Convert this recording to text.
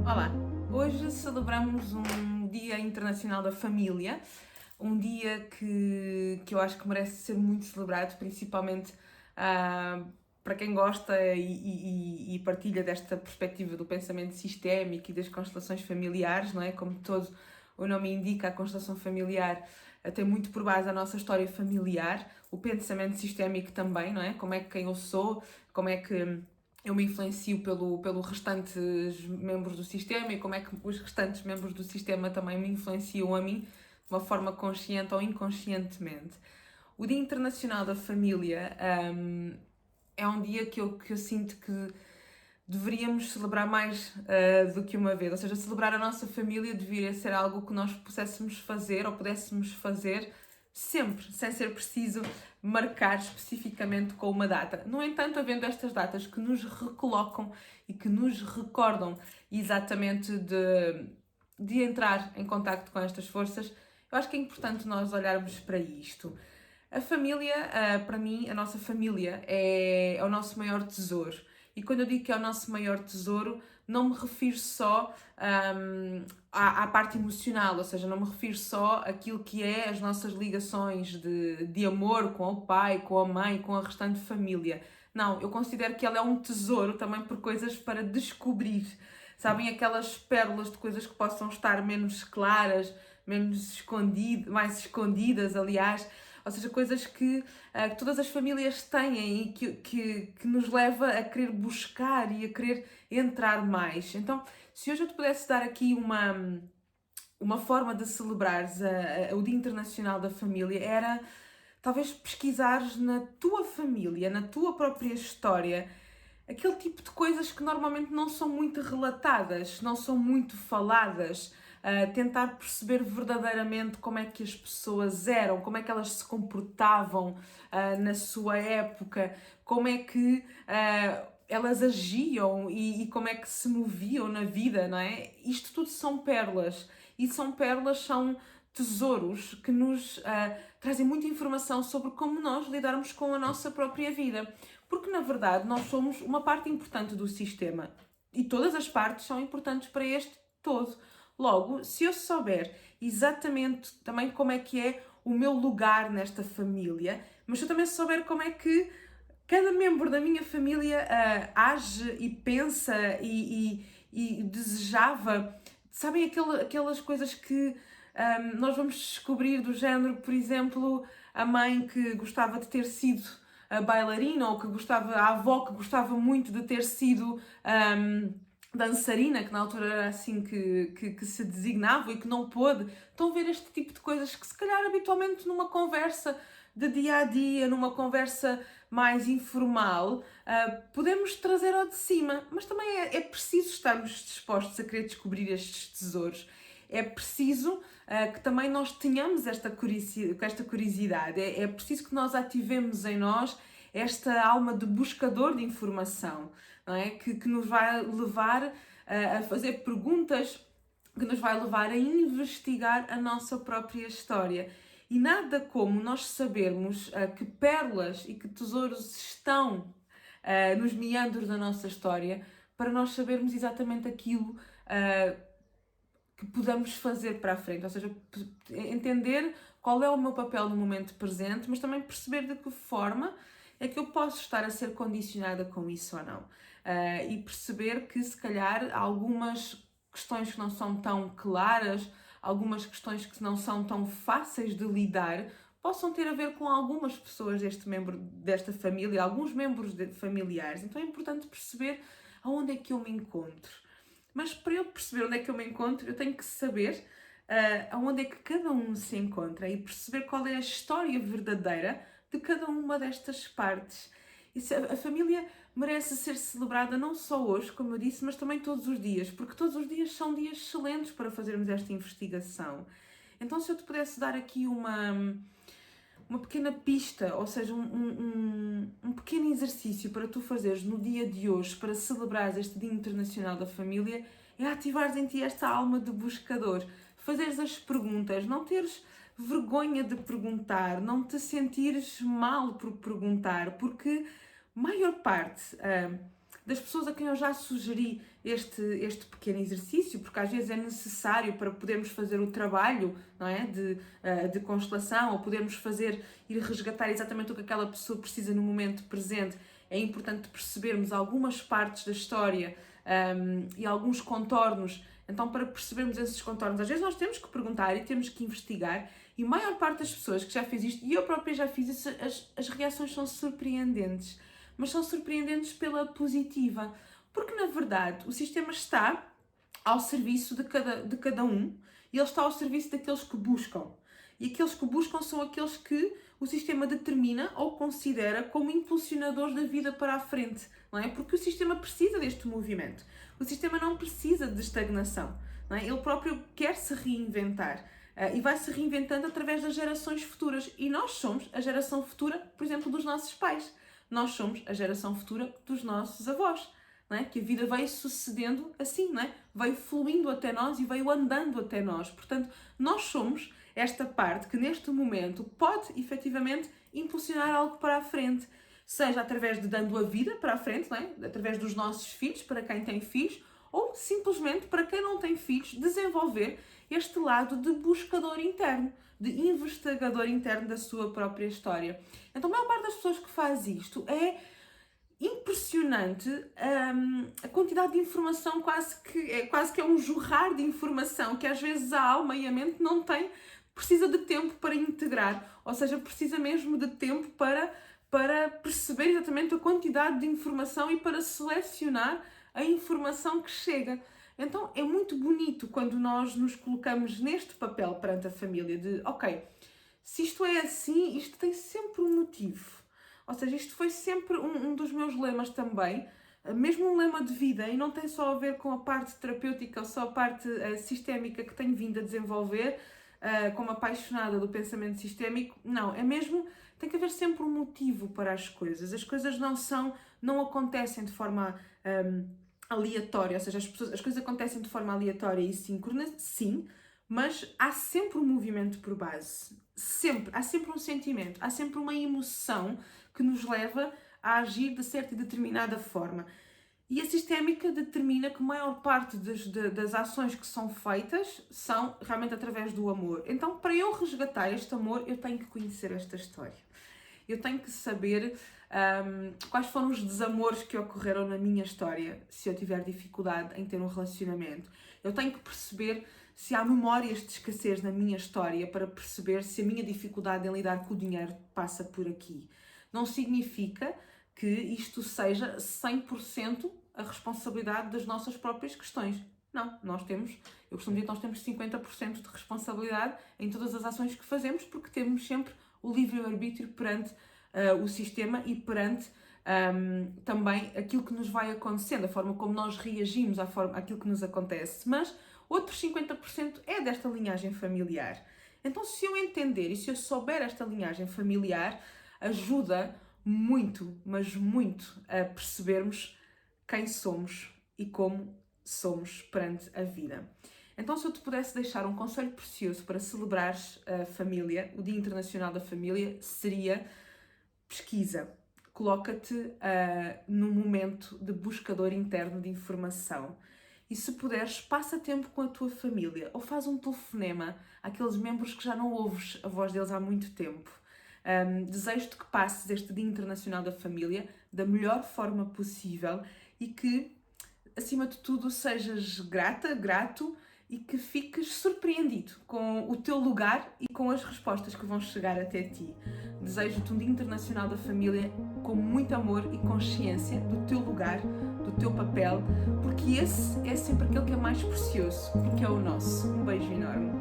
Olá, hoje celebramos um Dia Internacional da Família, um dia que eu acho que merece ser muito celebrado, principalmente para quem gosta e partilha desta perspectiva do pensamento sistémico e das constelações familiares, não é? Como todo o nome indica, a constelação familiar tem muito por base a nossa história familiar, o pensamento sistémico também, não é? Como é que quem eu sou, como é que eu me influencio pelo restantes membros do sistema e como é que os restantes membros do sistema também me influenciam a mim, de uma forma consciente ou inconscientemente. O Dia Internacional da Família é um dia que eu sinto que deveríamos celebrar mais do que uma vez. Ou seja, celebrar a nossa família deveria ser algo que nós pudéssemos fazer ou pudéssemos fazer sempre, sem ser preciso marcar especificamente com uma data. No entanto, havendo estas datas que nos recolocam e que nos recordam exatamente de entrar em contacto com estas forças, eu acho que é importante nós olharmos para isto. A família, para mim, a nossa família é o nosso maior tesouro. E quando eu digo que é o nosso maior tesouro, não me refiro só à parte emocional, ou seja, não me refiro só àquilo que é as nossas ligações de amor com o pai, com a mãe, com a restante família. Não, eu considero que ela é um tesouro também por coisas para descobrir. Sabem, aquelas pérolas de coisas que possam estar menos claras, menos escondidas, mais escondidas, aliás. Ou seja, coisas que todas as famílias têm e que nos leva a querer buscar e a querer entrar mais. Então, se hoje eu te pudesse dar aqui uma forma de celebrares o Dia Internacional da Família, era talvez pesquisares na tua família, na tua própria história, aquele tipo de coisas que normalmente não são muito relatadas, não são muito faladas, tentar perceber verdadeiramente como é que as pessoas eram, como é que elas se comportavam na sua época, como é que elas agiam e como é que se moviam na vida, não é? Isto tudo são pérolas e são pérolas, são tesouros que nos trazem muita informação sobre como nós lidarmos com a nossa própria vida. Porque, na verdade, nós somos uma parte importante do sistema e todas as partes são importantes para este todo. Logo, se eu souber exatamente também como é que é o meu lugar nesta família, mas se eu também souber como é que cada membro da minha família age e pensa e desejava, sabem aquelas coisas que nós vamos descobrir do género, por exemplo, a mãe que gostava de ter sido a bailarina ou que gostava, a avó que gostava muito de ter sido dançarina, que na altura era assim que se designava e que não pôde. Estão a ver este tipo de coisas que se calhar habitualmente numa conversa de dia a dia, numa conversa mais informal, podemos trazer ao de cima, mas também é preciso estarmos dispostos a querer descobrir estes tesouros. É preciso que também nós tenhamos esta curiosidade, é preciso que nós ativemos em nós esta alma de buscador de informação, não é? Que nos vai levar a fazer perguntas, que nos vai levar a investigar a nossa própria história. E nada como nós sabermos que pérolas e que tesouros estão nos meandros da nossa história para nós sabermos exatamente aquilo que podemos fazer para a frente, ou seja, entender qual é o meu papel no momento presente, mas também perceber de que forma é que eu posso estar a ser condicionada com isso ou não. E perceber que se calhar algumas questões que não são tão claras, algumas questões que não são tão fáceis de lidar, possam ter a ver com algumas pessoas desta família, alguns membros familiares. Então é importante perceber aonde é que eu me encontro. Mas para eu perceber onde é que eu me encontro, eu tenho que saber aonde é que cada um se encontra e perceber qual é a história verdadeira de cada uma destas partes. A família merece ser celebrada não só hoje, como eu disse, mas também todos os dias, porque todos os dias são dias excelentes para fazermos esta investigação. Então, se eu te pudesse dar aqui uma pequena pista, ou seja, um pequeno exercício para tu fazeres no dia de hoje, para celebrares este Dia Internacional da Família, é ativares em ti esta alma de buscador, fazeres as perguntas, não teres vergonha de perguntar, não te sentires mal por perguntar, porque maior parte das pessoas a quem eu já sugeri este pequeno exercício, porque às vezes é necessário para podermos fazer o trabalho, não é? de constelação, ou podermos ir resgatar exatamente o que aquela pessoa precisa no momento presente. É importante percebermos algumas partes da história e alguns contornos. Então, para percebermos esses contornos, às vezes nós temos que perguntar e temos que investigar, e a maior parte das pessoas que já fez isto, e eu própria já fiz isso, as reações são surpreendentes, mas são surpreendentes pela positiva, porque na verdade o sistema está ao serviço de cada um, e ele está ao serviço daqueles que buscam. E aqueles que buscam são aqueles que o sistema determina ou considera como impulsionadores da vida para a frente, não é? Porque o sistema precisa deste movimento. O sistema não precisa de estagnação, não é? Ele próprio quer se reinventar e vai se reinventando através das gerações futuras. E nós somos a geração futura, por exemplo, dos nossos pais. Nós somos a geração futura dos nossos avós. Não é? Que a vida veio sucedendo assim, não é? Veio fluindo até nós e veio andando até nós. Portanto, nós somos esta parte que neste momento pode efetivamente impulsionar algo para a frente, seja através de dando a vida para a frente, não é? Através dos nossos filhos, para quem tem filhos, ou simplesmente para quem não tem filhos, desenvolver este lado de buscador interno, de investigador interno da sua própria história. Então, a maior parte das pessoas que faz isto é impressionante, a quantidade de informação, quase que é um jorrar de informação que às vezes a alma e a mente não têm, precisa de tempo para integrar, ou seja, precisa mesmo de tempo para perceber exatamente a quantidade de informação e para selecionar a informação que chega. Então é muito bonito quando nós nos colocamos neste papel perante a família de, ok, se isto é assim, isto tem sempre um motivo. Ou seja, isto foi sempre um dos meus lemas também, mesmo um lema de vida, e não tem só a ver com a parte terapêutica ou só a parte sistémica que tenho vindo a desenvolver, como apaixonada do pensamento sistémico. Não, é mesmo, tem que haver sempre um motivo para as coisas não acontecem de forma aleatória, ou seja, as coisas acontecem de forma aleatória e síncrona, sim, mas há sempre um movimento por base, sempre, há sempre um sentimento, há sempre uma emoção que nos leva a agir de certa e determinada forma. E a sistémica determina que a maior parte das ações que são feitas são realmente através do amor. Então, para eu resgatar este amor, eu tenho que conhecer esta história. Eu tenho que saber quais foram os desamores que ocorreram na minha história, se eu tiver dificuldade em ter um relacionamento. Eu tenho que perceber se há memórias de escassez na minha história para perceber se a minha dificuldade em lidar com o dinheiro passa por aqui. Não significa que isto seja 100% a responsabilidade das nossas próprias questões. Não, eu costumo dizer que nós temos 50% de responsabilidade em todas as ações que fazemos, porque temos sempre o livre-arbítrio perante o sistema e perante também aquilo que nos vai acontecendo, a forma como nós reagimos àquilo que nos acontece. Mas outros 50% é desta linhagem familiar. Então, se eu entender e se eu souber esta linhagem familiar, ajuda muito, mas muito, a percebermos quem somos e como somos perante a vida. Então, se eu te pudesse deixar um conselho precioso para celebrares a família, o Dia Internacional da Família, seria pesquisa. Coloca-te num momento de buscador interno de informação. E se puderes, passa tempo com a tua família ou faz um telefonema àqueles membros que já não ouves a voz deles há muito tempo. Desejo-te que passes este Dia Internacional da Família da melhor forma possível e que, acima de tudo, sejas grato e que fiques surpreendido com o teu lugar e com as respostas que vão chegar até ti. Desejo-te um Dia Internacional da Família com muito amor e consciência do teu lugar, do teu papel, porque esse é sempre aquele que é mais precioso, porque é o nosso. Um beijo enorme.